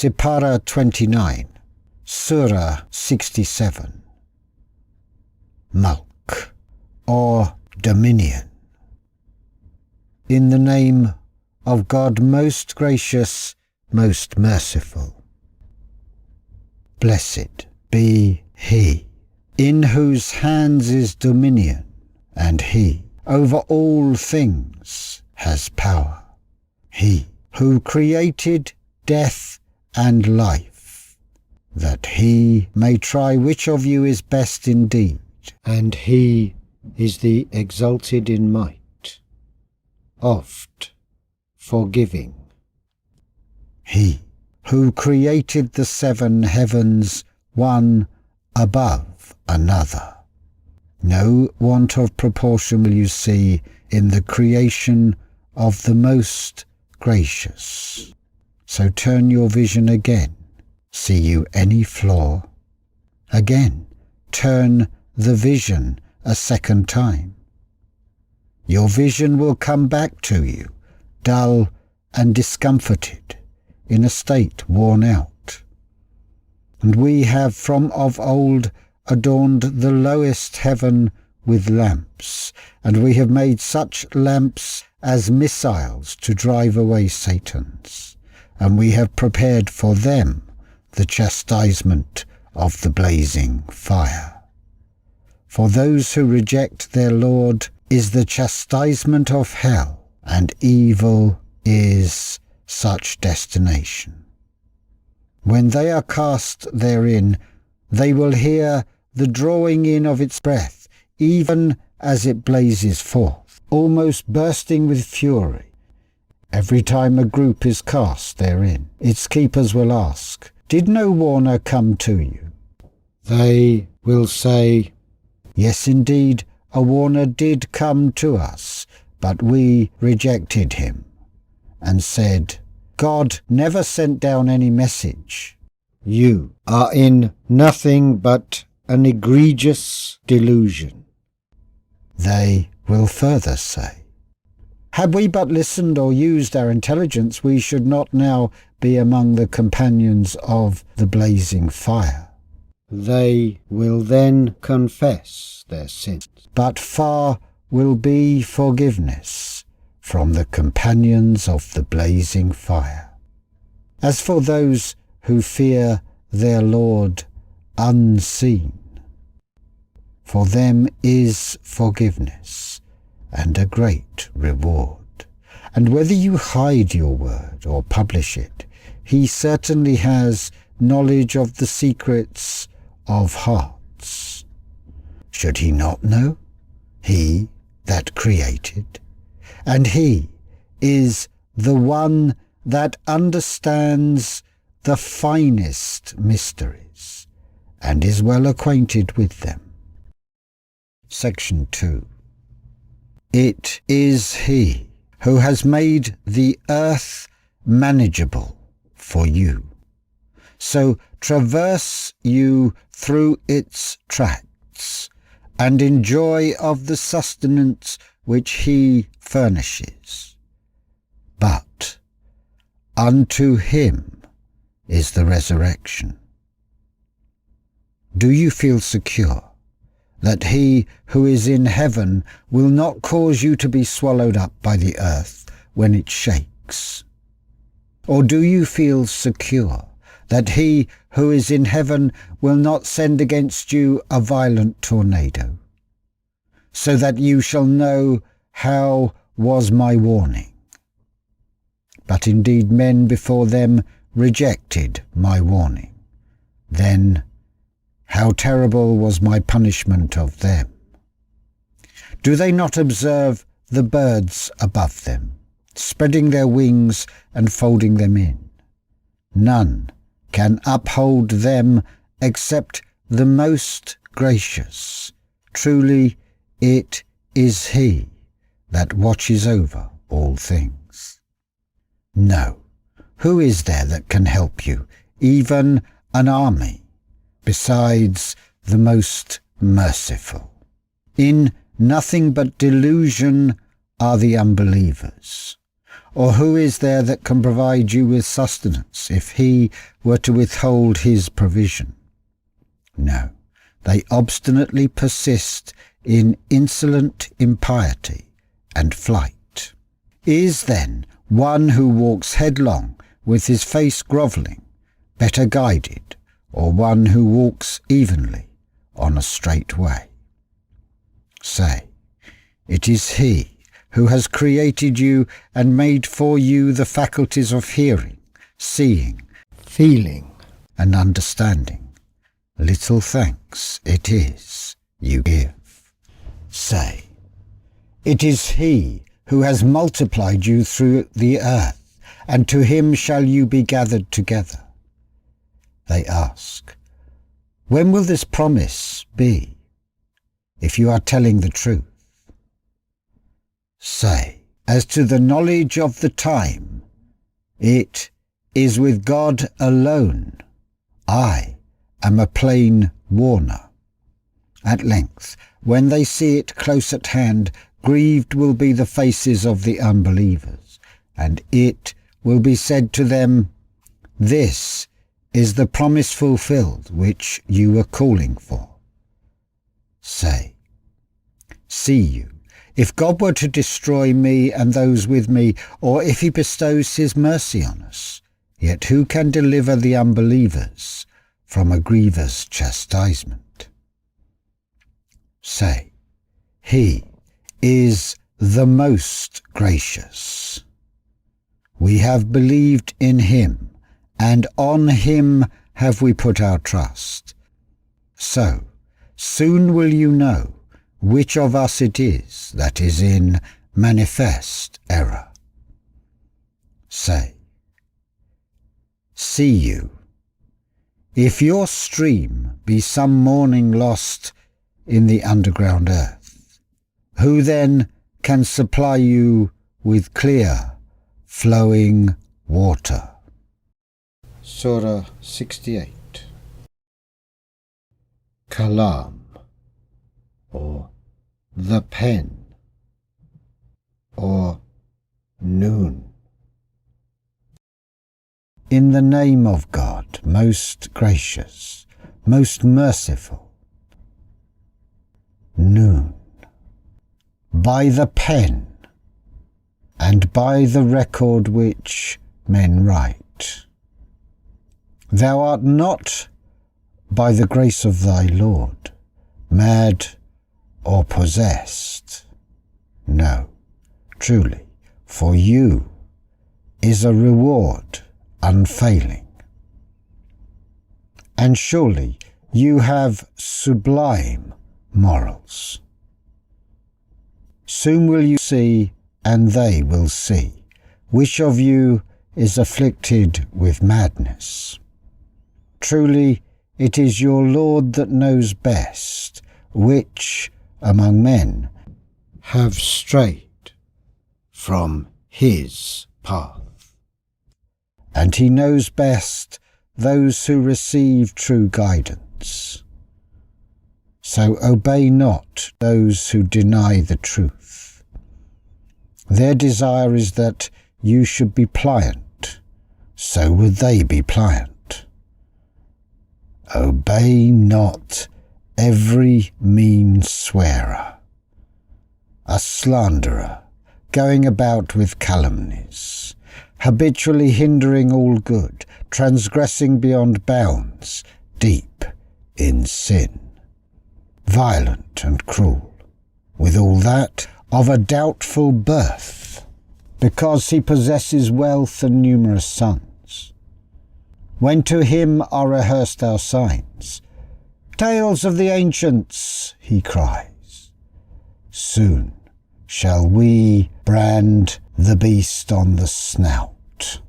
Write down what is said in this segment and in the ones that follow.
Sipara 29, Surah 67. Mulk, or dominion. In the name of God most gracious, most merciful. Blessed be He, in whose hands is dominion, and He over all things has power. He who created death and life, that He may try which of you is best indeed, and He is the exalted in might, oft forgiving. He who created the 7 heavens, one above another. No want of proportion will you see in the creation of the most gracious. So turn your vision again. See you any flaw? Again, turn the vision a second time. Your vision will come back to you, dull and discomforted, in a state worn out. And we have from of old adorned the lowest heaven with lamps, and we have made such lamps as missiles to drive away Satans, and we have prepared for them the chastisement of the blazing fire. For those who reject their Lord is the chastisement of hell, and evil is such destination. When they are cast therein, they will hear the drawing in of its breath, even as it blazes forth, almost bursting with fury. Every time a group is cast therein, its keepers will ask, "Did no warner come to you?" They will say, "Yes, indeed, a warner did come to us, but we rejected him, and said, 'God never sent down any message.' You are in nothing but an egregious delusion." They will further say, "Had we but listened or used our intelligence, we should not now be among the companions of the blazing fire." They will then confess their sins, but far will be forgiveness from the companions of the blazing fire. As for those who fear their Lord unseen, for them is forgiveness and a great reward. And whether you hide your word or publish it, He certainly has knowledge of the secrets of hearts. Should He not know? He that created. And He is the one that understands the finest mysteries, and is well acquainted with them. Section 2. It is He who has made the earth manageable for you. So traverse you through its tracts, and enjoy of the sustenance which He furnishes. But unto Him is the resurrection. Do you feel secure that He who is in heaven will not cause you to be swallowed up by the earth when it shakes? Or do you feel secure that He who is in heaven will not send against you a violent tornado, so that you shall know how was my warning? But indeed men before them rejected my warning. Then how terrible was my punishment of them. Do they not observe the birds above them, spreading their wings and folding them in? None can uphold them except the most gracious. Truly it is He that watches over all things. No, who is there that can help you, even an army, besides the most merciful? In nothing but delusion are the unbelievers. Or who is there that can provide you with sustenance if he were to withhold his provision? No, they obstinately persist in insolent impiety and flight. Is then one who walks headlong with his face grovelling better guided, or one who walks evenly on a straight way? Say, it is he who has created you and made for you the faculties of hearing, seeing, feeling, and understanding. Little thanks it is you give. Say, it is he who has multiplied you through the earth, and to him shall you be gathered together. They ask, when will this promise be, if you are telling the truth? Say, as to the knowledge of the time, it is with God alone. I am a plain warner. At length, when they see it close at hand, grieved will be the faces of the unbelievers, and it will be said to them, this is the promise fulfilled which you were calling for. Say, see you, if God were to destroy me and those with me, or if he bestows his mercy on us, yet who can deliver the unbelievers from a grievous chastisement? Say, he is the most gracious. We have believed in him, and on him have we put our trust. So, soon will you know which of us it is that is in manifest error. Say, see you, if your stream be some morning lost in the underground earth, who then can supply you with clear, flowing water? Surah 68. Kalam, or the pen, or Noon. In the name of God, most gracious, most merciful. Noon. By the pen, and by the record which men write. Thou art not, by the grace of thy Lord, mad or possessed. No, truly, for you is a reward unfailing. And surely you have sublime morals. Soon will you see, and they will see, which of you is afflicted with madness. Truly, it is your Lord that knows best, which among men have strayed from his path. And he knows best those who receive true guidance. So obey not those who deny the truth. Their desire is that you should be pliant, so would they be pliant. Obey not every mean swearer, a slanderer, going about with calumnies, habitually hindering all good, transgressing beyond bounds, deep in sin, violent and cruel, with all that of a doubtful birth, because he possesses wealth and numerous sons. When to him are rehearsed our signs, tales of the ancients, he cries, soon shall we brand the beast on the snout.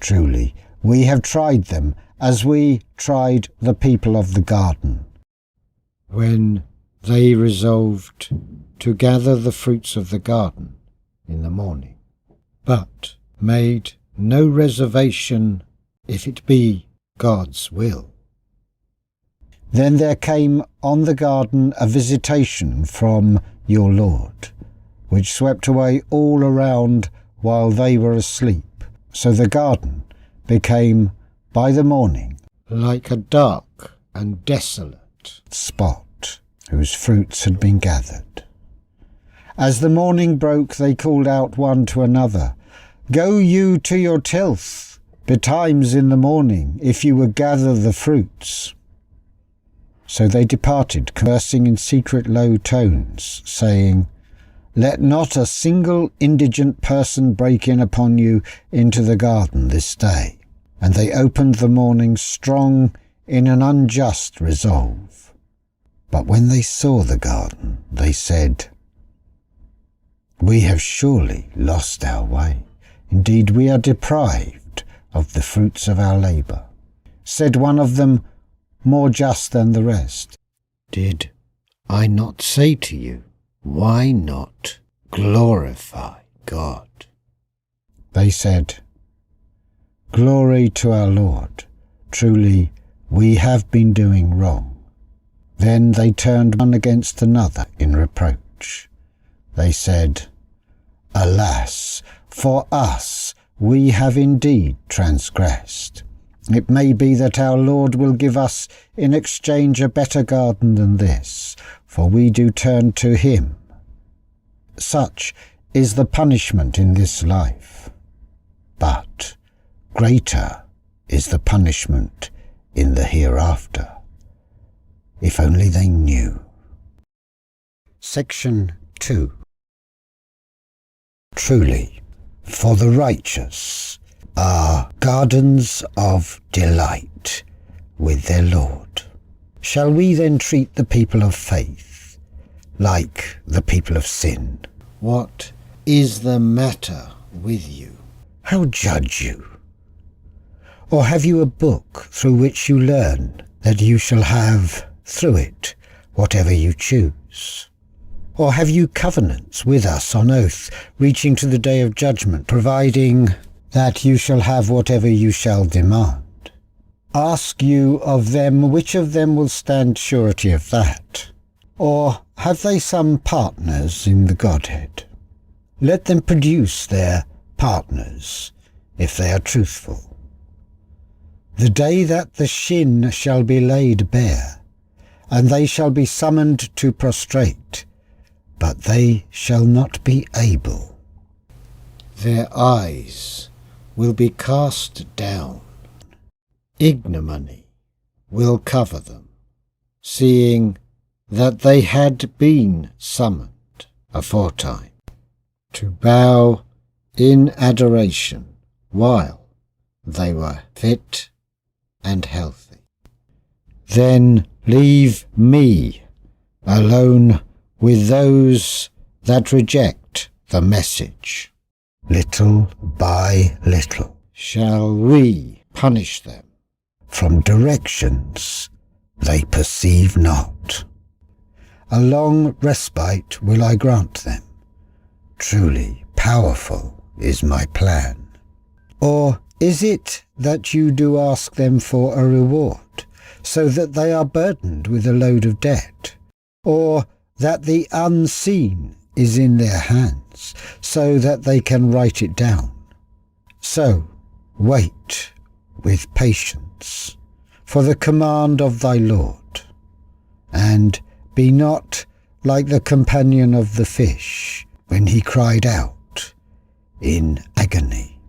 Truly, we have tried them as we tried the people of the garden, when they resolved to gather the fruits of the garden in the morning, but made no reservation if it be God's will. Then there came on the garden a visitation from your Lord, which swept away all around while they were asleep. So the garden became, by the morning, like a dark and desolate spot whose fruits had been gathered. As the morning broke, they called out one to another, "Go you to your tilth, betimes in the morning, if you would gather the fruits." So they departed, conversing in secret low tones, saying, "Let not a single indigent person break in upon you into the garden this day." And they opened the morning strong in an unjust resolve. But when they saw the garden, they said, "We have surely lost our way. Indeed, we are deprived of the fruits of our labour." Said one of them, more just than the rest, "Did I not say to you, why not glorify God?" They said, "Glory to our Lord. Truly, we have been doing wrong." Then they turned one against another in reproach. They said, "Alas, for us, we have indeed transgressed. It may be that our Lord will give us in exchange a better garden than this, for we do turn to him. Such is the punishment in this life, but greater is the punishment in the hereafter. If only they knew. Section 2. Truly, for the righteous are gardens of delight with their Lord. Shall we then treat the people of faith like the people of sin? What is the matter with you? How judge you? Or have you a book through which you learn that you shall have through it whatever you choose? Or have you covenants with us on oath, reaching to the day of judgment, providing that you shall have whatever you shall demand? Ask you of them which of them will stand surety of that? Or have they some partners in the Godhead? Let them produce their partners, if they are truthful. The day that the shin shall be laid bare, and they shall be summoned to prostrate, but they shall not be able. Their eyes will be cast down. Ignominy will cover them, seeing that they had been summoned aforetime to bow in adoration while they were fit and healthy. Then leave me alone with those that reject the message. Little by little shall we punish them from directions they perceive not. A long respite will I grant them. Truly powerful is my plan. Or is it that you do ask them for a reward, so that they are burdened with a load of debt? Or that the unseen is in their hands, so that they can write it down? So wait with patience for the command of thy Lord, and be not like the companion of the fish when he cried out in agony.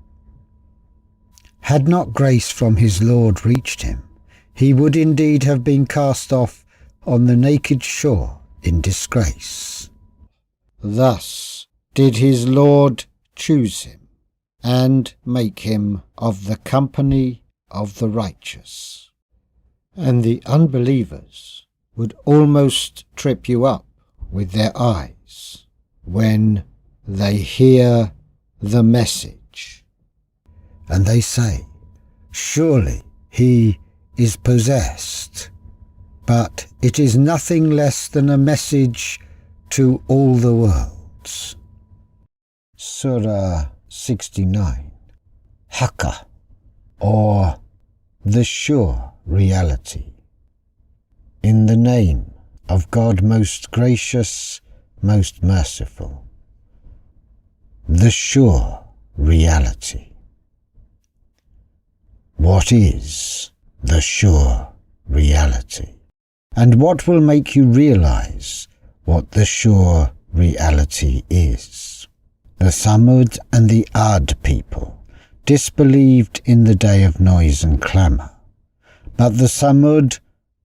Had not grace from his Lord reached him, he would indeed have been cast off on the naked shore in disgrace. Thus did his Lord choose him, and make him of the company of the righteous. And the unbelievers would almost trip you up with their eyes when they hear the message. And they say, surely he is possessed, but it is nothing less than a message to all the worlds. Surah 69. Haqqa, or the sure reality. In the name of God most gracious, most merciful. The sure reality. What is the sure reality? And what will make you realize what the sure reality is? The Thamud and the Ad people disbelieved in the day of noise and clamour. But the Thamud,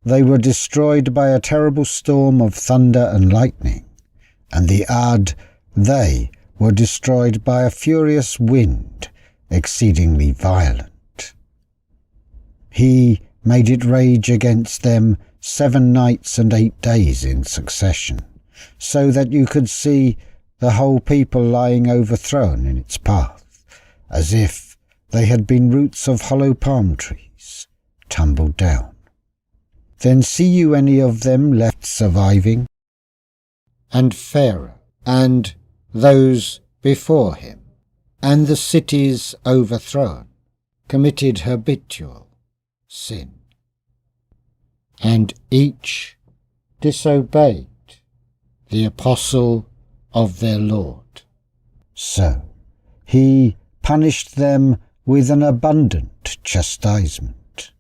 they were destroyed by a terrible storm of thunder and lightning, and the Ad, they were destroyed by a furious wind, exceedingly violent. He made it rage against them 7 nights and 8 days in succession, so that you could see the whole people lying overthrown in its path, as if they had been roots of hollow palm trees, tumbled down. Then see you any of them left surviving? And Pharaoh, and those before him, and the cities overthrown, committed habitual sin. And each disobeyed the apostle of their Lord. So he punished them with an abundant chastisement.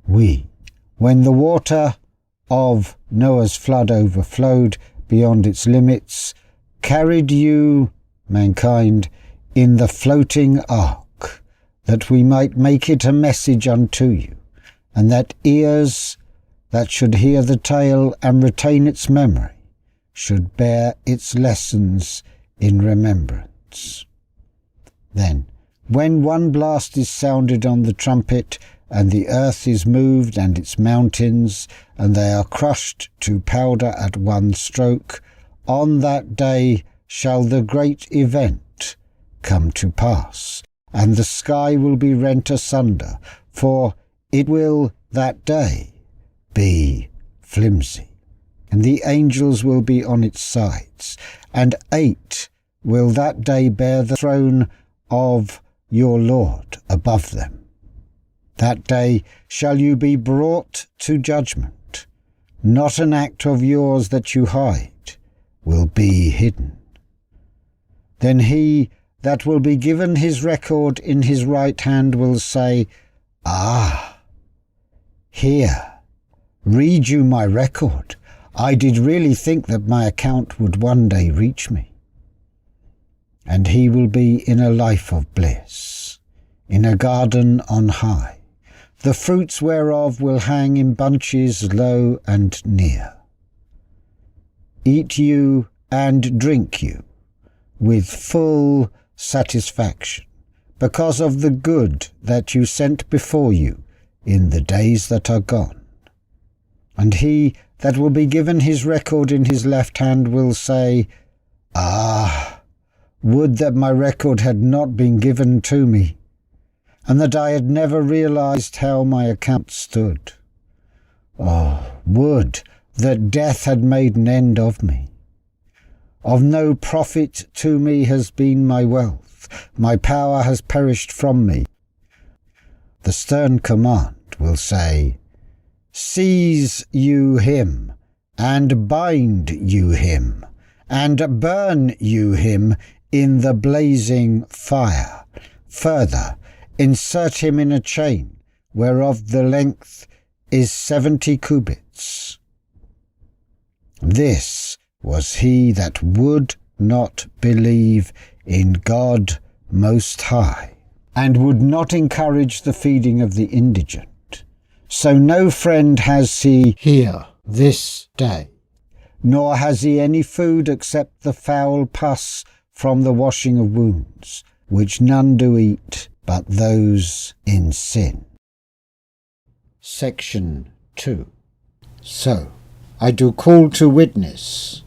We, when the water of Noah's flood overflowed beyond its limits, carried you, mankind, in the floating ark, that we might make it a message unto you, and that ears that should hear the tale and retain its memory should bear its lessons in remembrance. Then, when one blast is sounded on the trumpet, and the earth is moved and its mountains, and they are crushed to powder at one stroke, on that day shall the great event come to pass, and the sky will be rent asunder, for it will that day be flimsy, and the angels will be on its sides, and 8 will that day bear the throne of your Lord above them. That day shall you be brought to judgment. Not an act of yours that you hide will be hidden. Then he that will be given his record in his right hand will say, Ah, here, read you my record. I did really think that my account would one day reach me. And he will be in a life of bliss, in a garden on high, the fruits whereof will hang in bunches low and near. Eat you and drink you with full satisfaction, because of the good that you sent before you in the days that are gone. And he that will be given his record in his left hand will say, Ah, would that my record had not been given to me, and that I had never realized how my account stood. Oh, would that death had made an end of me. Of no profit to me has been my wealth, my power has perished from me. The stern command will say, Seize you him, and bind you him, and burn you him in the blazing fire. Further, insert him in a chain, whereof the length is 70 cubits. This was he that would not believe in God Most High, and would not encourage the feeding of the indigent. So no friend has he here this day, nor has he any food except the foul pus from the washing of wounds, which none do eat but those in sin. Section 2. So, I do call to witness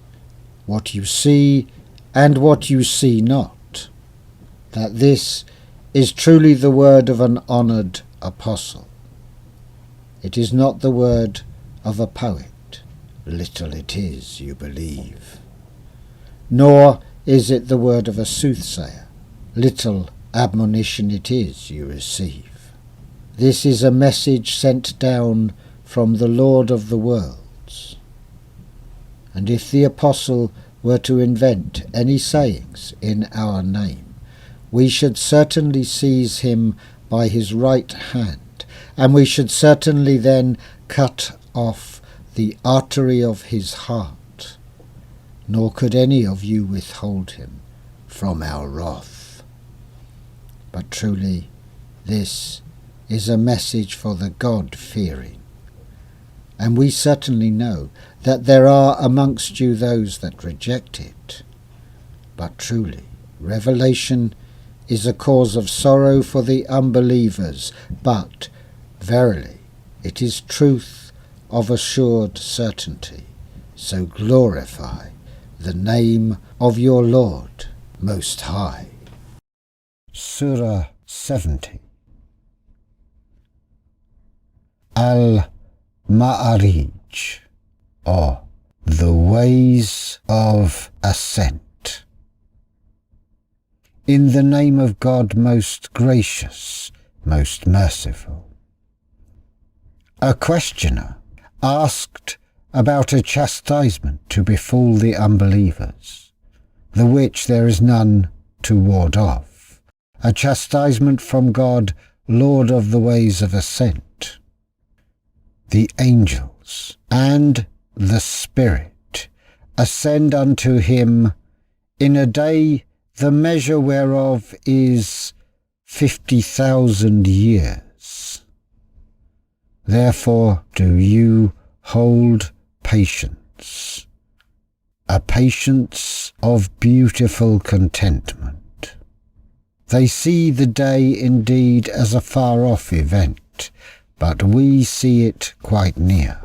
what you see and what you see not, that this is truly the word of an honoured apostle. It is not the word of a poet, little it is, you believe. Nor is it the word of a soothsayer, little admonition it is you receive. This is a message sent down from the Lord of the worlds. And if the apostle were to invent any sayings in our name, we should certainly seize him by his right hand, and we should certainly then cut off the artery of his heart, nor could any of you withhold him from our wrath. But truly, this is a message for the God-fearing, and we certainly know that there are amongst you those that reject it. But truly, revelation is a cause of sorrow for the unbelievers, but verily it is truth of assured certainty. So glorify the name of your Lord Most High. Surah 70. Al-Ma'arij, or the Ways of Ascent. In the name of God most gracious, most merciful. A questioner asked about a chastisement to befall the unbelievers, the which there is none to ward off, a chastisement from God, Lord of the ways of ascent. The angels and the Spirit ascend unto him in a day the measure whereof is 50,000 years. Therefore do you hold patience, a patience of beautiful contentment. They see the day indeed as a far-off event, but we see it quite near.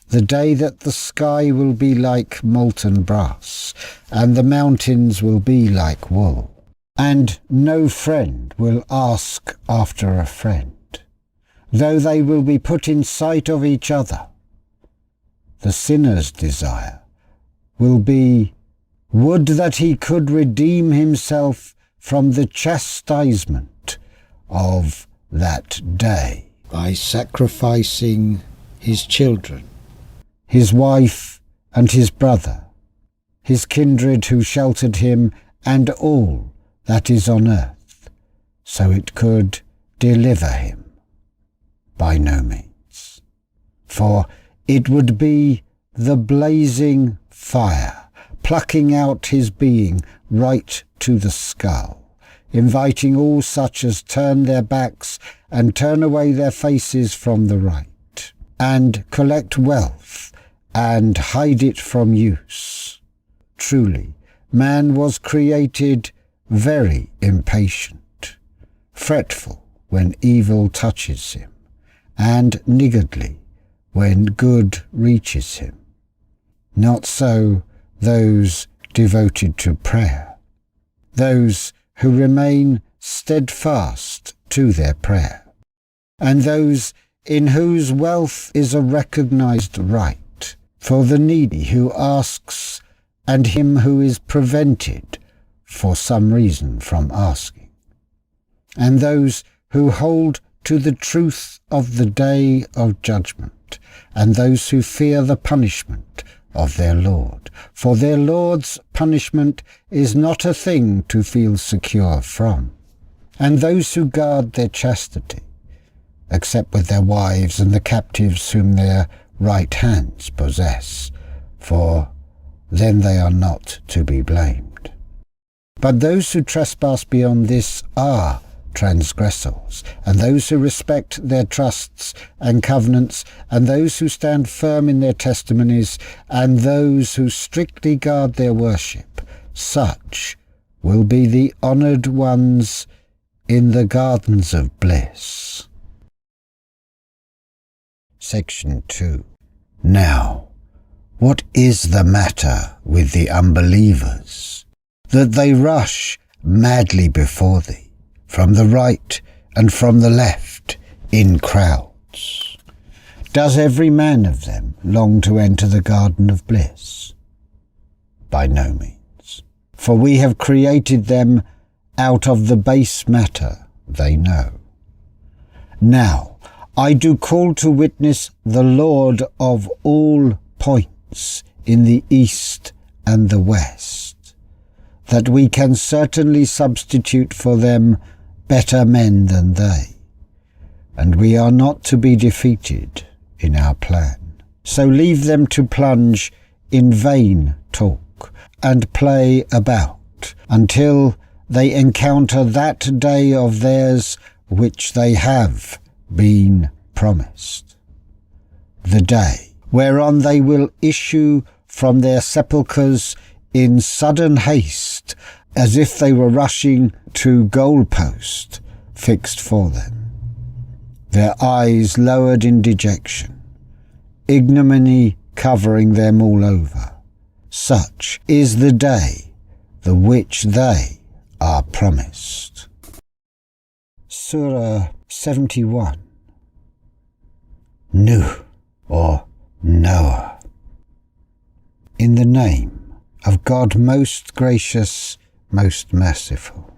The day that the sky will be like molten brass, and the mountains will be like wool, and no friend will ask after a friend, though they will be put in sight of each other. The sinner's desire will be, would that he could redeem himself from the chastisement of that day by sacrificing his children, his wife and his brother, his kindred who sheltered him, and all that is on earth, so it could deliver him. By no means. For it would be the blazing fire, plucking out his being right to the skull, inviting all such as turn their backs and turn away their faces from the right, and collect wealth and hide it from use. Truly, man was created very impatient, fretful when evil touches him, and niggardly when good reaches him. Not so those devoted to prayer, those who remain steadfast to their prayer, and those in whose wealth is a recognized right, for the needy who asks and him who is prevented for some reason from asking, and those who hold to the truth of the day of judgment, and those who fear the punishment of their Lord. For their Lord's punishment is not a thing to feel secure from. And those who guard their chastity, except with their wives and the captives whom their right hands possess, for then they are not to be blamed. But those who trespass beyond this are transgressors, and those who respect their trusts and covenants, and those who stand firm in their testimonies, and those who strictly guard their worship, such will be the honoured ones in the gardens of bliss. Section 2. Now, what is the matter with the unbelievers, that they rush madly before thee, from the right and from the left, in crowds? Does every man of them long to enter the garden of bliss? By no means. For we have created them out of the base matter they know. Now, I do call to witness the Lord of all points in the east and the west, that we can certainly substitute for them better men than they, and we are not to be defeated in our plan. So leave them to plunge in vain talk and play about until they encounter that day of theirs which they have been promised, the day whereon they will issue from their sepulchres in sudden haste, as if they were rushing to goal-post fixed for them, their eyes lowered in dejection, ignominy covering them all over. Such is the day the which they are promised. Surah 71. Nuh, or Noah. In the name of God most gracious, most merciful.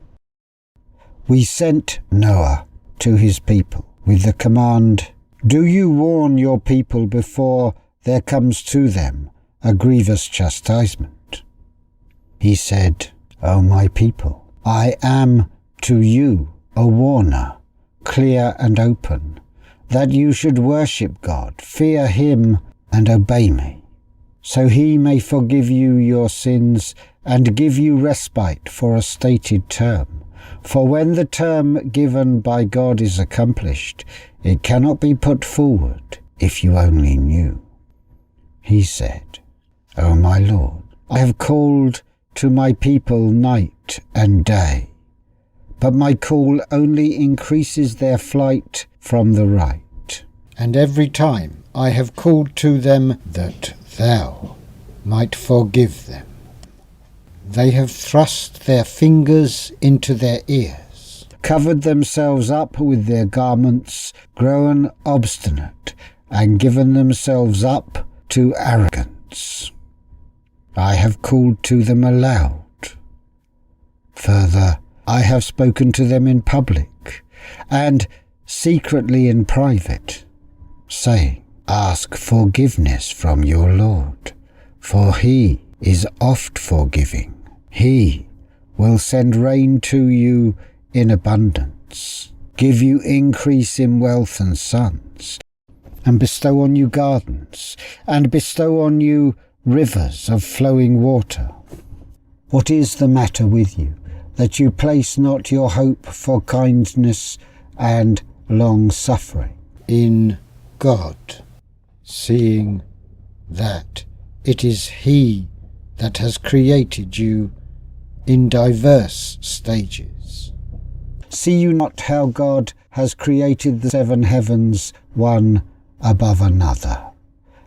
We sent Noah to his people with the command, "Do you warn your people before there comes to them a grievous chastisement?" He said, "O my people, I am to you a warner, clear and open, that you should worship God, fear him, and obey me, so he may forgive you your sins and give you respite for a stated term. For when the term given by God is accomplished, it cannot be put forward if you only knew." He said, "O my Lord, I have called to my people night and day, but my call only increases their flight from the right. And every time I have called to them that thou might forgive them, they have thrust their fingers into their ears, covered themselves up with their garments, grown obstinate, and given themselves up to arrogance. I have called to them aloud. Further, I have spoken to them in public, and secretly in private, saying, Ask forgiveness from your Lord, for he is oft forgiving. He will send rain to you in abundance, give you increase in wealth and sons, and bestow on you gardens, and bestow on you rivers of flowing water. What is the matter with you, that you place not your hope for kindness and long-suffering in God, seeing that it is He that has created you in diverse stages? See you not how God has created the 7 heavens one above another,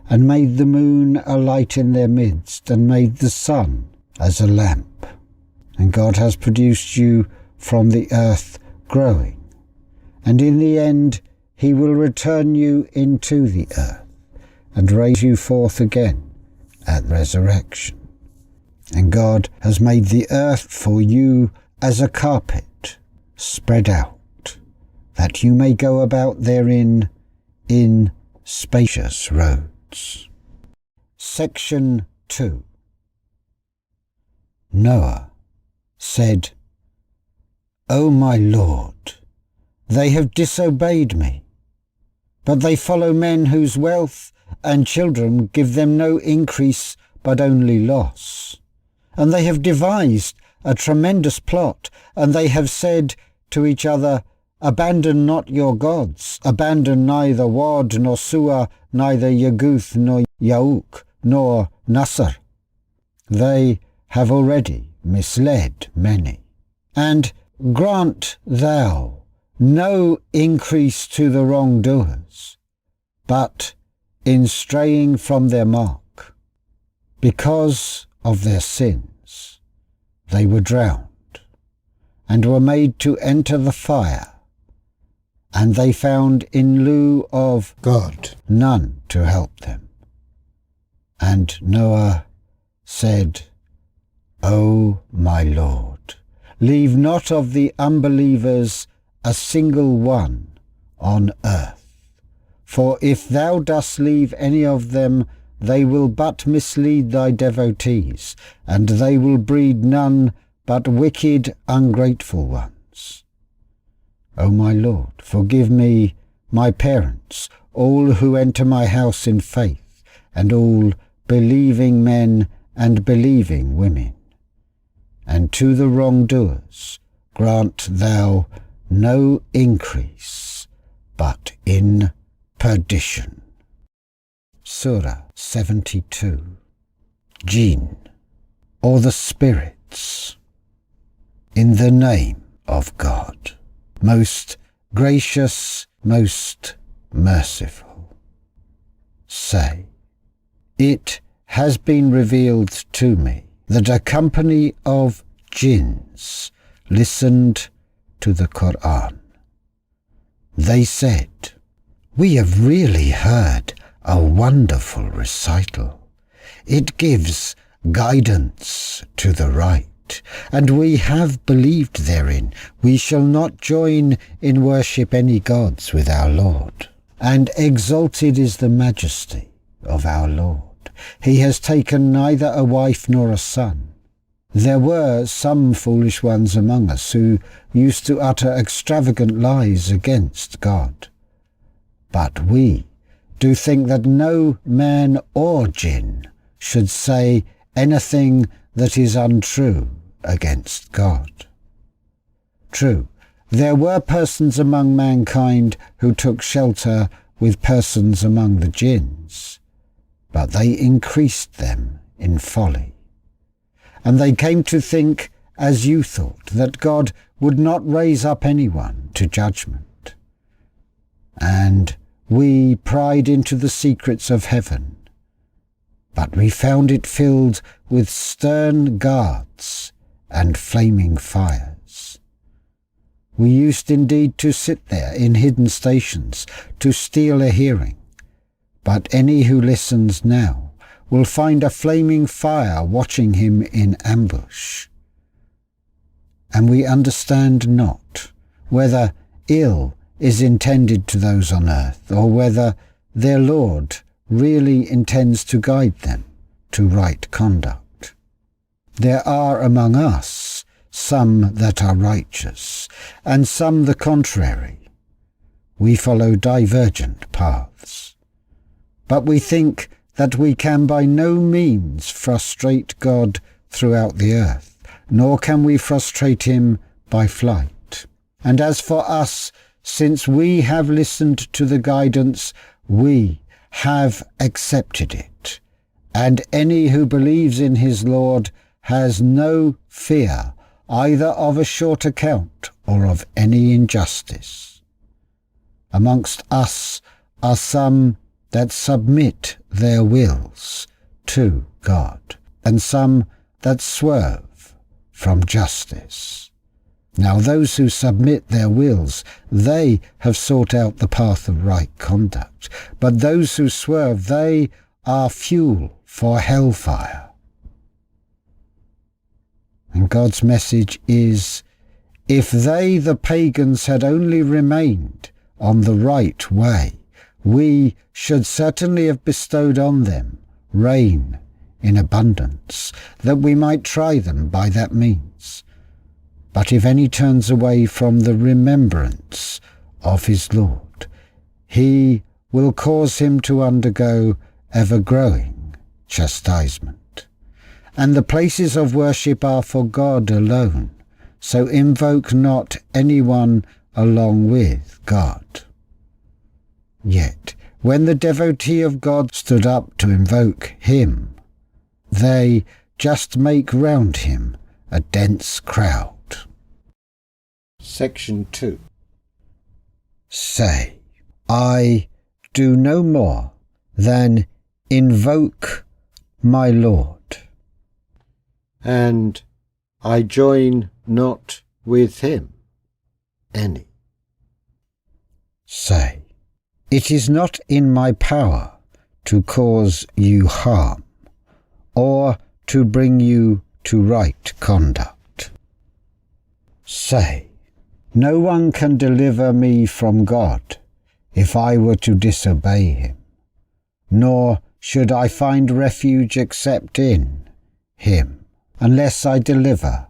and made the moon a light in their midst, and made the sun as a lamp? And God has produced you from the earth growing, and in the end He will return you into the earth, and raise you forth again at resurrection. And God has made the earth for you as a carpet spread out, that you may go about therein in spacious roads. Section 2. Noah said, O my Lord, they have disobeyed me, but they follow men whose wealth and children give them no increase but only loss. And they have devised a tremendous plot, and they have said to each other, Abandon not your gods, abandon neither Wad nor Suah, neither Yaguth nor Yauk nor Nasr. They have already misled many. And grant thou no increase to the wrongdoers, but in straying from their mark. Because of their sins they were drowned, and were made to enter the fire, and they found in lieu of God none to help them. And Noah said, O my Lord, leave not of the unbelievers a single one on earth, for if thou dost leave any of them, they will but mislead thy devotees, and they will breed none but wicked, ungrateful ones. O my Lord, forgive me, my parents, all who enter my house in faith, and all believing men and believing women. And to the wrongdoers grant thou no increase, but in perdition. Surah 72. Jinn, or the spirits. In the name of God, most gracious, most merciful. Say, it has been revealed to me that a company of jinns listened to the Quran. They said, "We have really heard a wonderful recital. It gives guidance to the right, and we have believed therein. We shall not join in worship any gods with our Lord. And exalted is the majesty of our Lord. He has taken neither a wife nor a son." There were some foolish ones among us who used to utter extravagant lies against God. But we do think that no man or jinn should say anything that is untrue against God. True, there were persons among mankind who took shelter with persons among the jinns, but they increased them in folly. And they came to think, as you thought, that God would not raise up anyone to judgment. And we pried into the secrets of heaven, but we found it filled with stern guards and flaming fires. We used indeed to sit there in hidden stations to steal a hearing, but any who listens now will find a flaming fire watching him in ambush. And we understand not whether ill is intended to those on earth, or whether their Lord really intends to guide them to right conduct. There are among us some that are righteous, and some the contrary. We follow divergent paths. But we think that we can by no means frustrate God throughout the earth, nor can we frustrate him by flight. And as for us, since we have listened to the guidance, we have accepted it, and any who believes in his Lord has no fear either of a short account or of any injustice. Amongst us are some that submit their wills to God, and some that swerve from justice. Now those who submit their wills, they have sought out the path of right conduct, but those who swerve, they are fuel for hellfire. And God's message is, if they, the pagans, had only remained on the right way, we should certainly have bestowed on them rain in abundance, that we might try them by that means. But if any turns away from the remembrance of his Lord, he will cause him to undergo ever-growing chastisement. And the places of worship are for God alone, so invoke not anyone along with God. Yet, when the devotee of God stood up to invoke him, they just make round him a dense crowd. Section 2. Say, I do no more than invoke my Lord, and I join not with him any. Say, it is not in my power to cause you harm, or to bring you to right conduct. Say, no one can deliver me from God if I were to disobey him, nor should I find refuge except in him, unless I deliver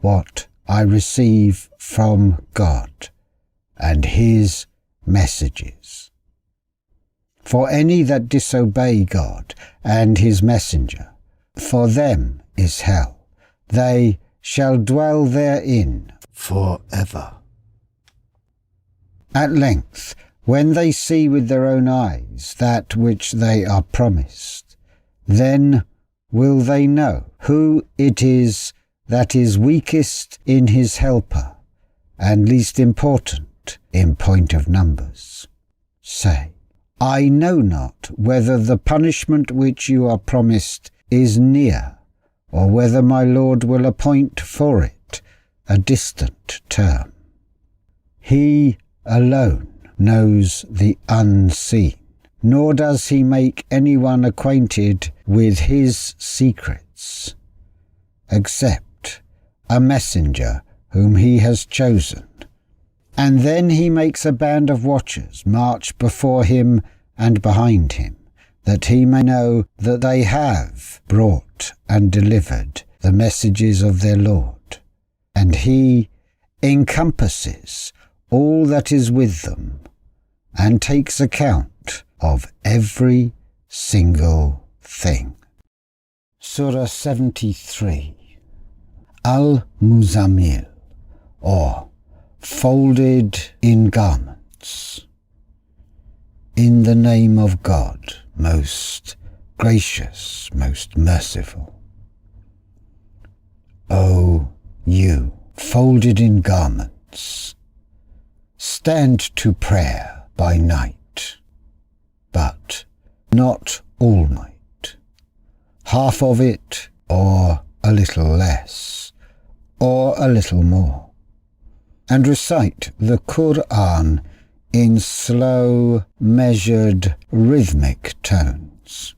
what I receive from God and his messages. For any that disobey God and his messenger, for them is hell. They shall dwell therein forever. At length, when they see with their own eyes that which they are promised, then will they know who it is that is weakest in his helper and least important in point of numbers. Say, I know not whether the punishment which you are promised is near, or whether my Lord will appoint for it a distant term. He alone knows the unseen, nor does he make anyone acquainted with his secrets, except a messenger whom he has chosen. And then he makes a band of watchers march before him and behind him, that he may know that they have brought and delivered the messages of their Lord. And he encompasses all that is with them, and takes account of every single thing. Surah 73. Al-Muzammil, or folded in garments. In the name of God, most gracious, most merciful. O you, folded in garments, stand to prayer by night, but not all night, half of it, or a little less, or a little more, and recite the Qur'an in slow, measured, rhythmic tones.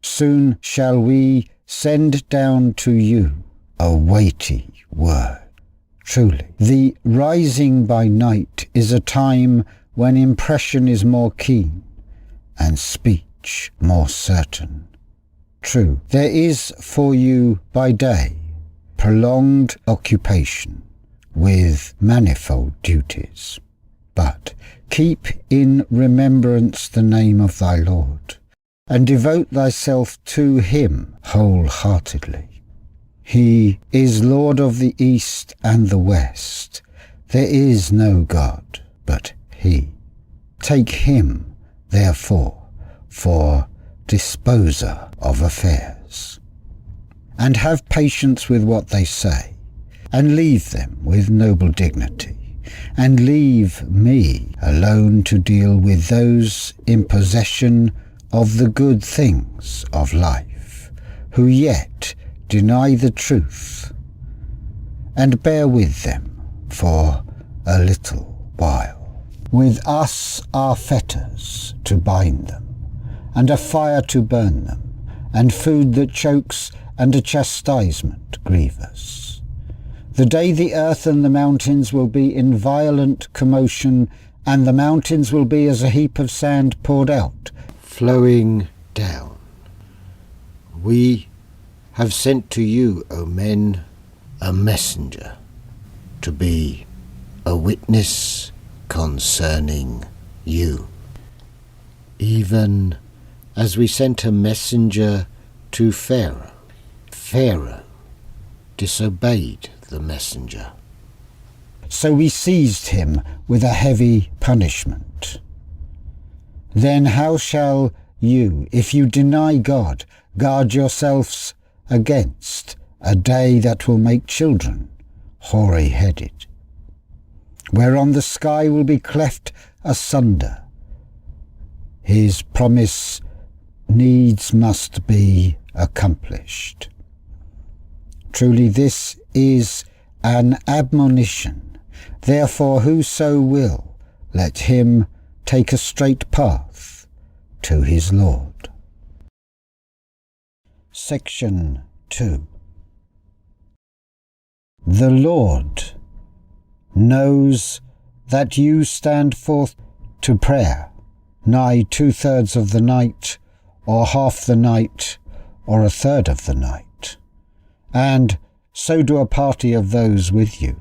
Soon shall we send down to you a weighty word. Truly, the rising by night is a time when impression is more keen and speech more certain. True, there is for you by day prolonged occupation with manifold duties. But keep in remembrance the name of thy Lord, and devote thyself to him wholeheartedly. He is Lord of the East and the West. There is no God but he. Take him, therefore, for disposer of affairs. And have patience with what they say, and leave them with noble dignity. And leave me alone to deal with those in possession of the good things of life, who yet deny the truth, and bear with them for a little while. With us are fetters to bind them, and a fire to burn them, and food that chokes, and a chastisement grievous. The day the earth and the mountains will be in violent commotion, and the mountains will be as a heap of sand poured out, flowing down. We have sent to you, O men, a messenger, to be a witness concerning you. Even as we sent a messenger to Pharaoh. Pharaoh disobeyed the messenger. So we seized him with a heavy punishment. Then how shall you, if you deny God, guard yourselves against a day that will make children hoary-headed, whereon the sky will be cleft asunder? His promise needs must be accomplished. Truly this is an admonition. Therefore whoso will, let him take a straight path to his Lord. Section 2. The Lord knows that you stand forth to prayer, nigh 2/3 of the night, or half the night, or a third of the night, and so do a party of those with you.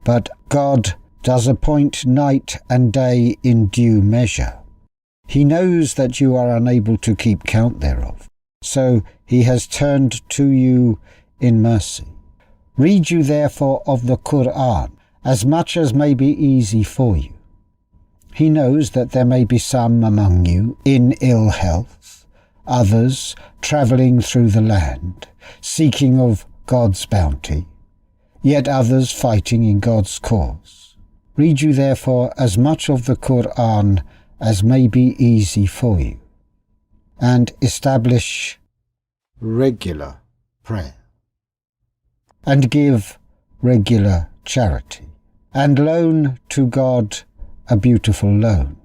But God does appoint night and day in due measure. He knows that you are unable to keep count thereof, so he has turned to you in mercy. Read you therefore of the Qur'an as much as may be easy for you. He knows that there may be some among you in ill health, others travelling through the land, seeking of God's bounty, yet others fighting in God's cause. Read you therefore as much of the Qur'an as may be easy for you, and establish regular prayer, and give regular charity, and loan to God a beautiful loan,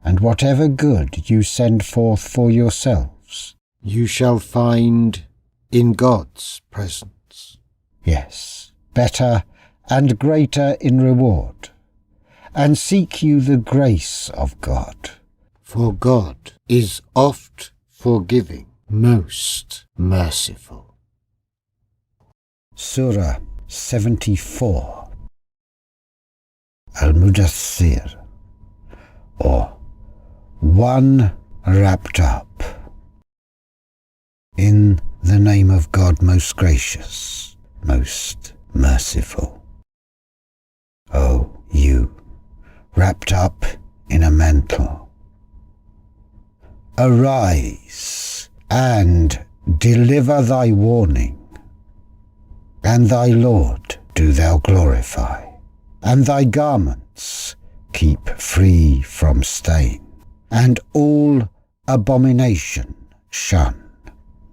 and whatever good you send forth for yourselves, you shall find in God's presence. Yes, better and greater in reward, and seek you the grace of God, for God is oft forgiving, most merciful. Surah 74 Al-Mudaththir, or one wrapped up. In the name of God most gracious, most merciful. O you, wrapped up in a mantle, arise and deliver thy warning, and thy Lord do thou glorify, and thy garments keep free from stain, and all abomination shun,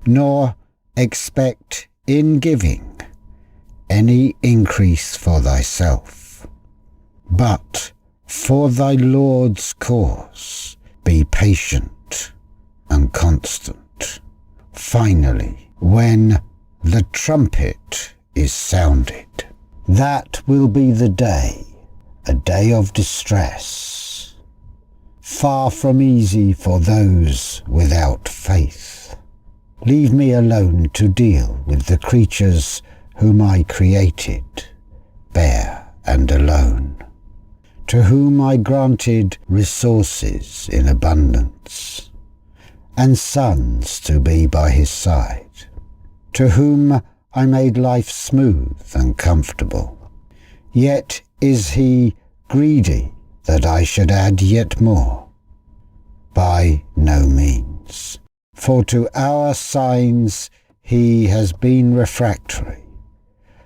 nor expect in giving any increase for thyself, but for thy Lord's cause be patient and constant. Finally, when the trumpet is sounded, that will be the day, a day of distress, far from easy for those without faith. Leave me alone to deal with the creatures whom I created, bare and alone, to whom I granted resources in abundance, and sons to be by his side, to whom I made life smooth and comfortable. Yet is he greedy that I should add yet more? By no means, for to our signs he has been refractory.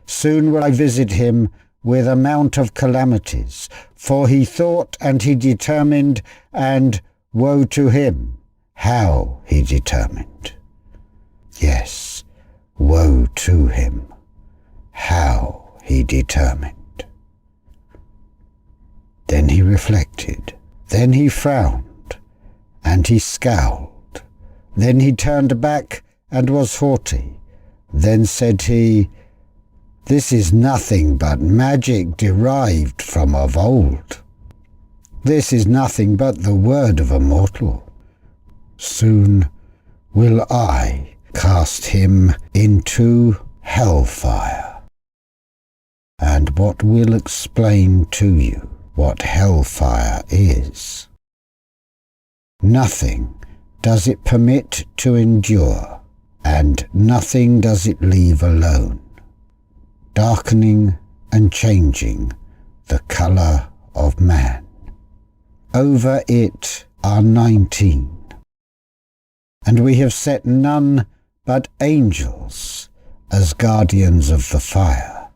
Soon will I visit him with a mount of calamities, for he thought and he determined, and woe to him, how he determined. Yes, woe to him, how he determined. Then he reflected, then he frowned, and he scowled. Then he turned back and was haughty. Then said he, this is nothing but magic derived from of old. This is nothing but the word of a mortal. Soon will I cast him into hellfire. And what will explain to you what hellfire is? Nothing does it permit to endure, and nothing does it leave alone, darkening and changing the colour of man. Over it are 19, and we have set none but angels as guardians of the fire,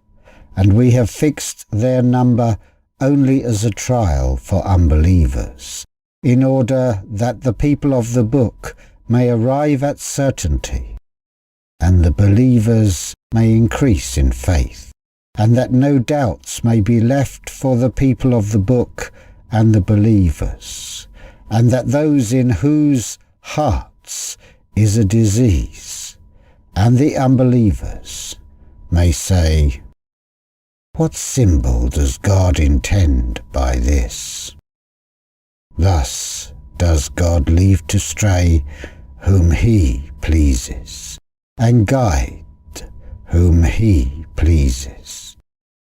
and we have fixed their number only as a trial for unbelievers, in order that the people of the book may arrive at certainty, and the believers may increase in faith, and that no doubts may be left for the people of the book and the believers, and that those in whose hearts is a disease, and the unbelievers may say, what symbol does God intend by this? Thus does God leave to stray whom he pleases, and guide whom he pleases.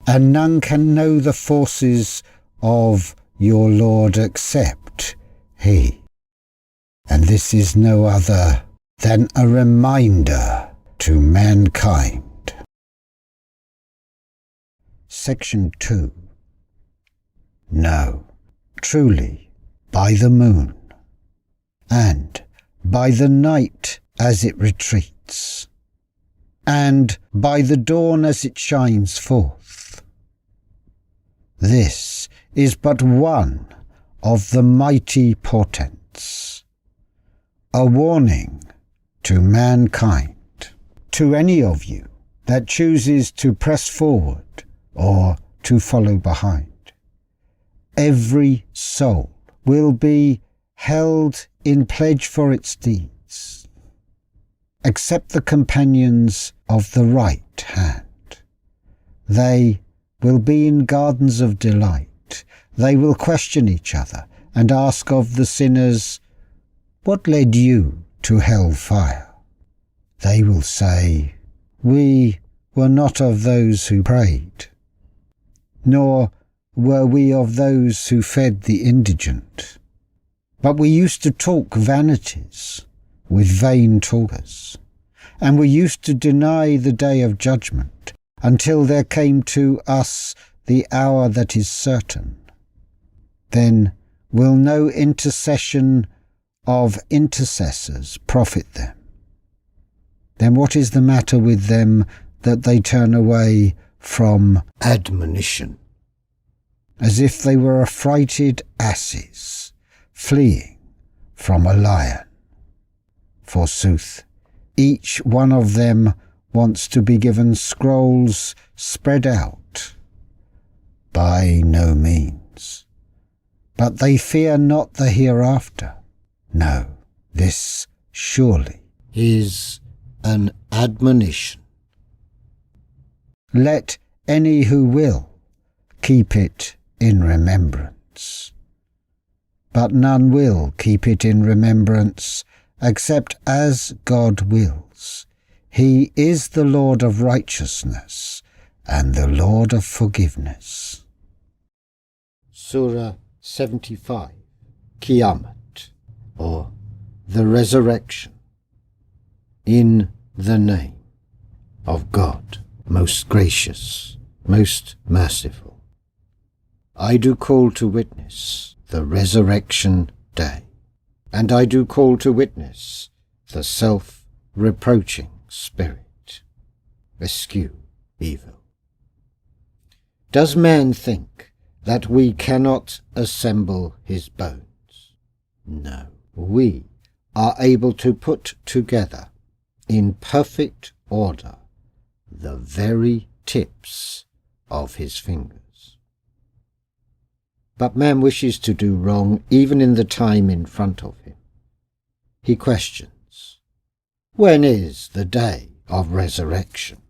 And none can know the forces of your Lord except he. And this is no other than a reminder to mankind. Section 2. No, truly, by the moon, and by the night as it retreats, and by the dawn as it shines forth. This is but one of the mighty portents, a warning to mankind, to any of you that chooses to press forward or to follow behind. Every soul will be held in pledge for its deeds, except the companions of the right hand. They will be in gardens of delight. They will question each other and ask of the sinners, "What led you to hell fire?" They will say, "We were not of those who prayed, nor were we of those who fed the indigent, but we used to talk vanities with vain talkers, and we used to deny the day of judgment until there came to us the hour that is certain. Then will no intercession of intercessors profit them. Then what is the matter with them that they turn away from admonition, as if they were affrighted asses fleeing from a lion? Forsooth, each one of them wants to be given scrolls spread out. By no means. But they fear not the hereafter. No, this surely is an admonition. Let any who will keep it in remembrance. But none will keep it in remembrance except as God wills. He is the Lord of righteousness and the Lord of forgiveness. Surah 75, Qiyamah, or the Resurrection. In the name of God, most gracious, most merciful. I do call to witness the resurrection day, and I do call to witness the self-reproaching spirit. Eschew evil. Does man think that we cannot assemble his bones? No, we are able to put together in perfect order the very tips of his fingers. But man wishes to do wrong even in the time in front of him. He questions, when is the day of resurrection?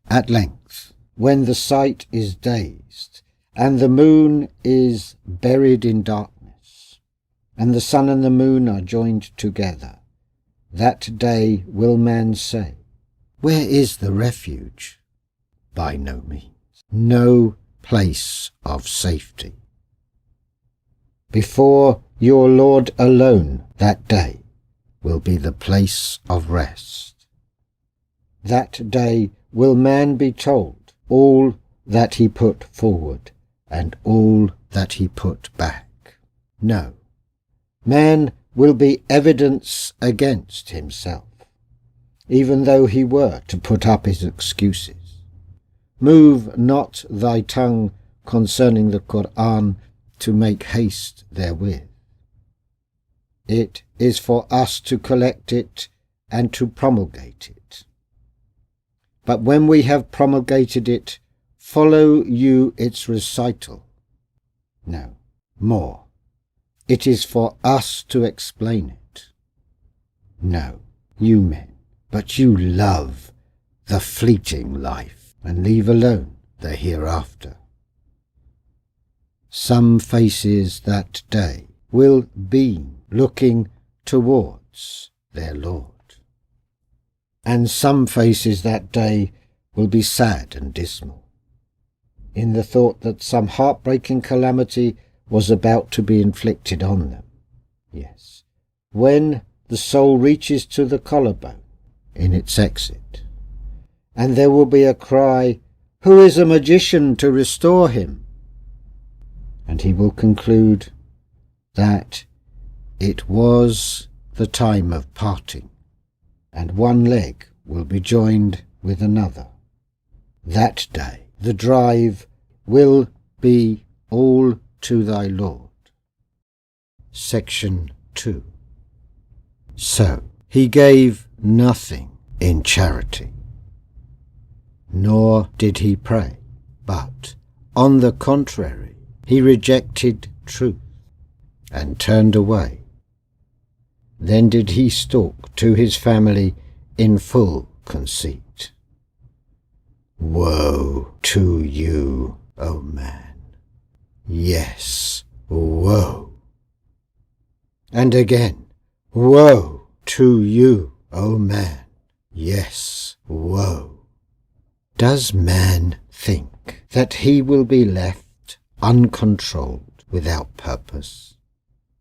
At length, when the sight is dazed, and the moon is buried in darkness, and the sun and the moon are joined together, that day will man say, where is the refuge? By no means. No place of safety. Before your Lord alone that day will be the place of rest. That day will man be told all that he put forward and all that he put back. No, man will be evidence against himself, even though he were to put up his excuses. Move not thy tongue concerning the Qur'an to make haste therewith. It is for us to collect it and to promulgate it. But when we have promulgated it, follow you its recital. No, more. It is for us to explain it. No, you men, but you love the fleeting life and leave alone the hereafter. Some faces that day will beam looking towards their Lord, and some faces that day will be sad and dismal, in the thought that some heartbreaking calamity was about to be inflicted on them. Yes, when the soul reaches to the collarbone in its exit, and there will be a cry, "Who is a magician to restore him?" And he will conclude that it was the time of parting, and one leg will be joined with another. That day the drive will be all to thy Lord. Section 2. So he gave nothing in charity, nor did he pray, but, on the contrary, he rejected truth and turned away. Then did he stalk to his family in full conceit. Woe to you, O man! Yes, woe! And again, woe to you, O man! Yes, woe! Does man think that he will be left uncontrolled without purpose?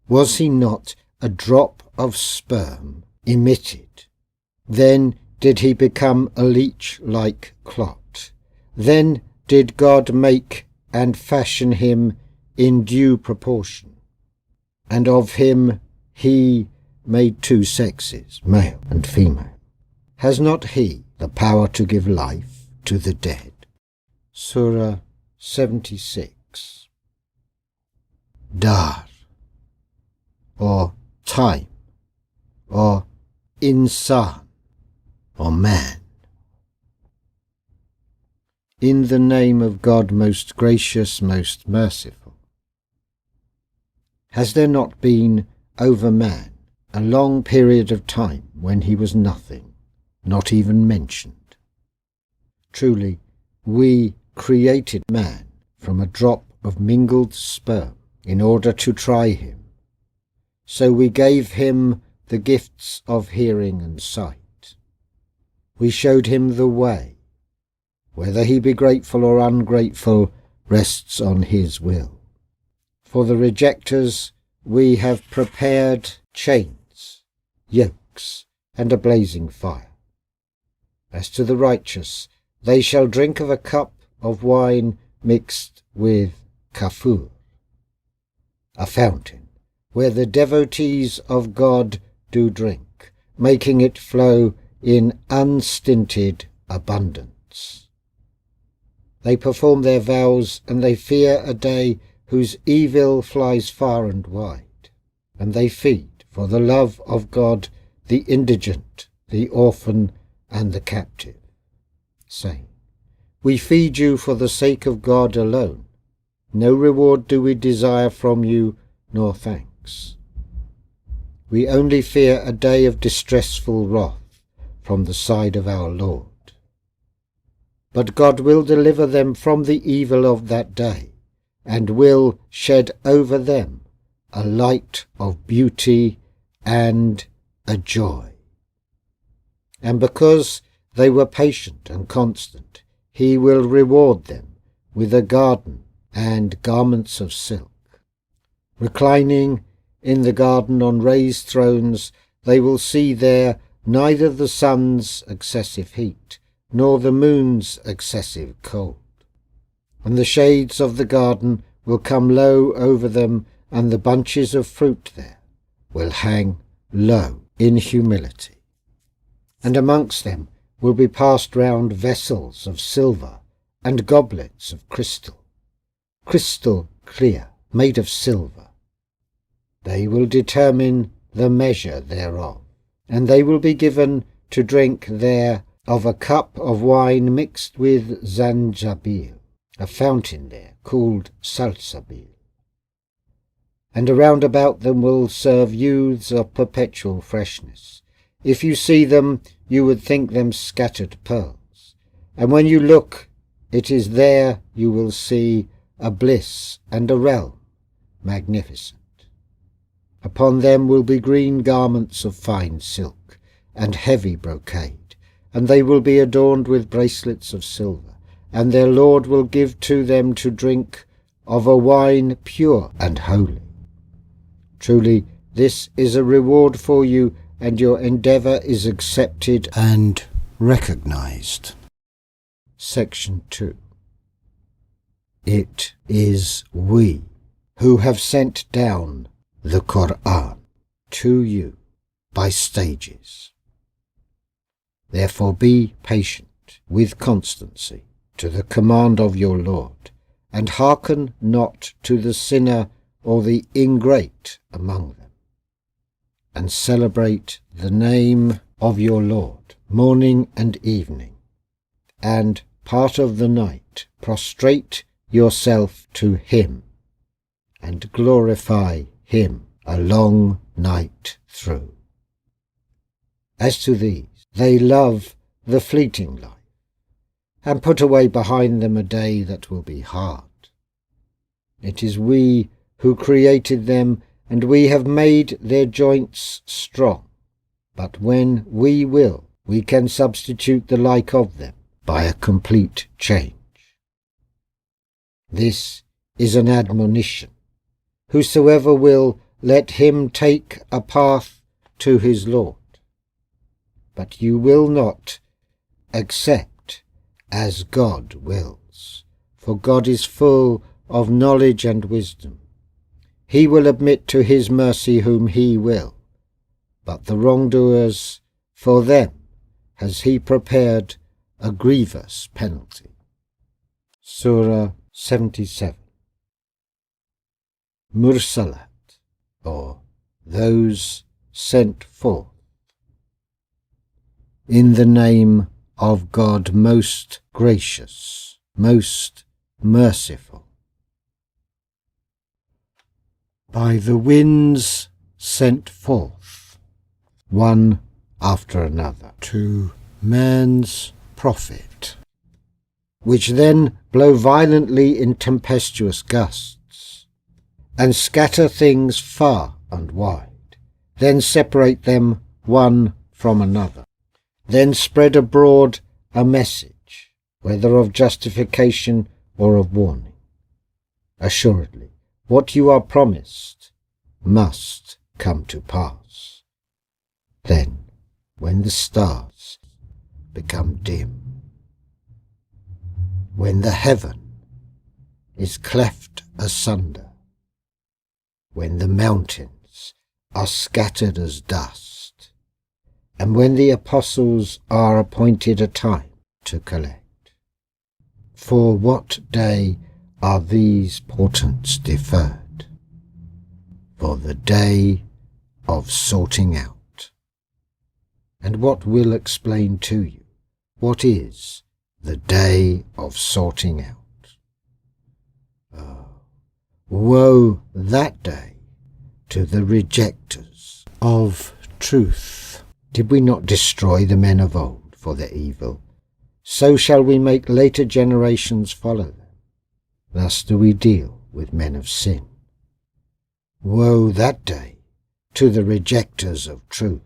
Was he not a drop of sperm emitted? Then did he become a leech-like clot. Then did God make and fashion him in due proportion. And of him he made two sexes, male and female. Has not he the power to give life to the dead? Surah 76. Dar, or time, or insan, or man. In the name of God most gracious, most merciful. Has there not been over man a long period of time when he was nothing, not even mentioned? Truly, we created man from a drop of mingled sperm in order to try him. So we gave him the gifts of hearing and sight. We showed him the way. Whether he be grateful or ungrateful rests on his will. For the rejectors we have prepared chains, yokes, and a blazing fire. As to the righteous, they shall drink of a cup of wine mixed with kafur, a fountain, where the devotees of God do drink, making it flow in unstinted abundance. They perform their vows, and they fear a day whose evil flies far and wide, and they feed for the love of God the indigent, the orphan, and the captive, saying, We feed you for the sake of God alone. No reward do we desire from you, nor thanks. We only fear a day of distressful wrath from the side of our Lord. But God will deliver them from the evil of that day, and will shed over them a light of beauty and a joy. And because they were patient and constant, he will reward them with a garden and garments of silk. Reclining in the garden on raised thrones, they will see there neither the sun's excessive heat, nor the moon's excessive cold. And the shades of the garden will come low over them, and the bunches of fruit there will hang low in humility. And amongst them will be passed round vessels of silver and goblets of crystal, crystal clear, made of silver. They will determine the measure thereof, and they will be given to drink there of a cup of wine mixed with zanjabil, a fountain there called salsabil. And around about them will serve youths of perpetual freshness. If you see them, you would think them scattered pearls. And when you look, it is there you will see a bliss and a realm magnificent. Upon them will be green garments of fine silk, and heavy brocade, and they will be adorned with bracelets of silver, and their Lord will give to them to drink of a wine pure and holy. Truly, this is a reward for you, and your endeavour is accepted and recognized. Section 2. It is we who have sent down the Qur'an to you by stages. Therefore be patient with constancy to the command of your Lord, and hearken not to the sinner or the ingrate among them, and celebrate the name of your Lord morning and evening, and part of the night prostrate yourself to him, and glorify him a long night through. As to these, they love the fleeting life, and put away behind them a day that will be hard. It is we who created them, and we have made their joints strong. But when we will, we can substitute the like of them by a complete change. This is an admonition. Whosoever will, let him take a path to his Lord. But you will not accept as God wills, for God is full of knowledge and wisdom. He will admit to his mercy whom he will, but the wrongdoers, for them has he prepared a grievous penalty. Surah 77. Mursalat, or those sent forth. In the name of God most gracious, most merciful. By the winds sent forth, one after another, to man's profit, which then blow violently in tempestuous gusts, and scatter things far and wide, then separate them one from another, then spread abroad a message, whether of justification or of warning. Assuredly, what you are promised must come to pass. Then, when the stars become dim, when the heaven is cleft asunder, when the mountains are scattered as dust, and when the apostles are appointed a time to collect. For what day are these portents deferred? For the day of sorting out. And what will explain to you what is the day of sorting out? Oh, woe that day to the rejectors of truth. Did we not destroy the men of old for their evil? So shall we make later generations follow them. Thus do we deal with men of sin. Woe that day to the rejectors of truth.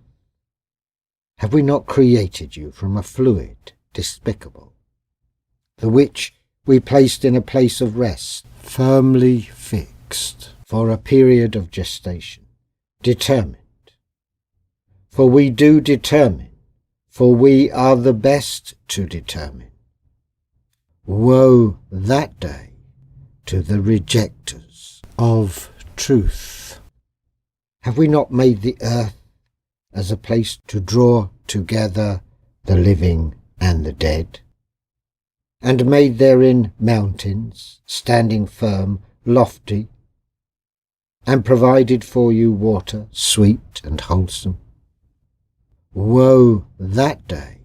Have we not created you from a fluid despicable, the which we placed in a place of rest, firmly fixed for a period of gestation, determined? For we do determine, for we are the best to determine. Woe that day to the rejectors of truth. Have we not made the earth as a place to draw together the living and the dead, and made therein mountains, standing firm, lofty, and provided for you water, sweet and wholesome? Woe that day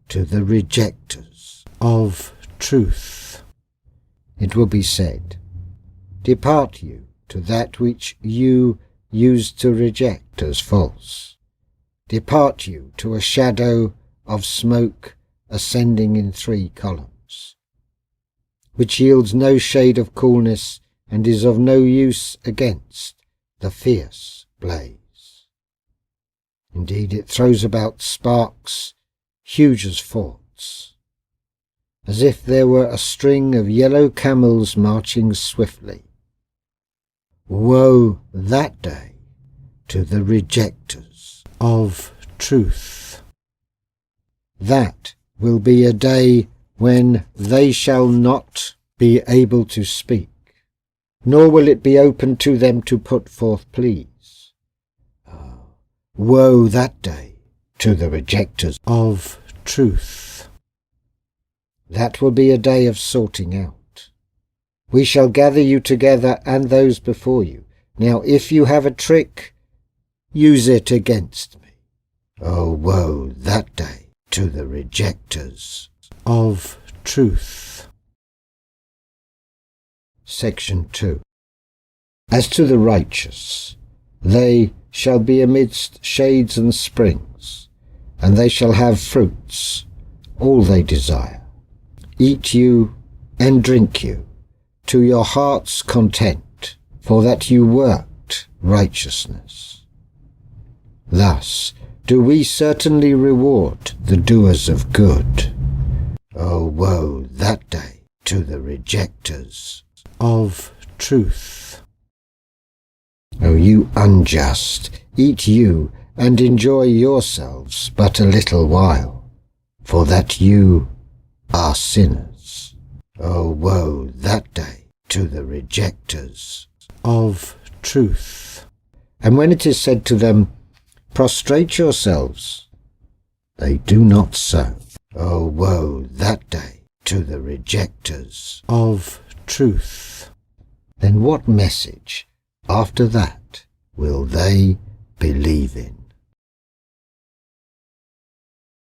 to the rejectors of truth. It will be said, depart you to that which you used to reject as false. Depart you to a shadow of smoke ascending in 3 columns, which yields no shade of coolness and is of no use against the fierce blaze. Indeed, it throws about sparks huge as forts, as if there were a string of yellow camels marching swiftly. Woe that day to the rejectors of truth. That will be a day when they shall not be able to speak, nor will it be open to them to put forth pleas. Woe that day to the rejectors of truth. That will be a day of sorting out. We shall gather you together and those before you. Now if you have a trick, use it against me. Oh, woe that day to the rejectors of truth. Section 2. As to the righteous, they shall be amidst shades and springs, and they shall have fruits, all they desire. Eat you and drink you, to your heart's content, for that you worked righteousness. Thus do we certainly reward the doers of good. Oh, woe that day to the rejectors of truth. O you unjust, eat you and enjoy yourselves but a little while, for that you are sinners. O woe that day to the rejectors of truth. And when it is said to them, prostrate yourselves, they do not so. O woe that day to the rejectors of truth. Then what message after that will they believe in?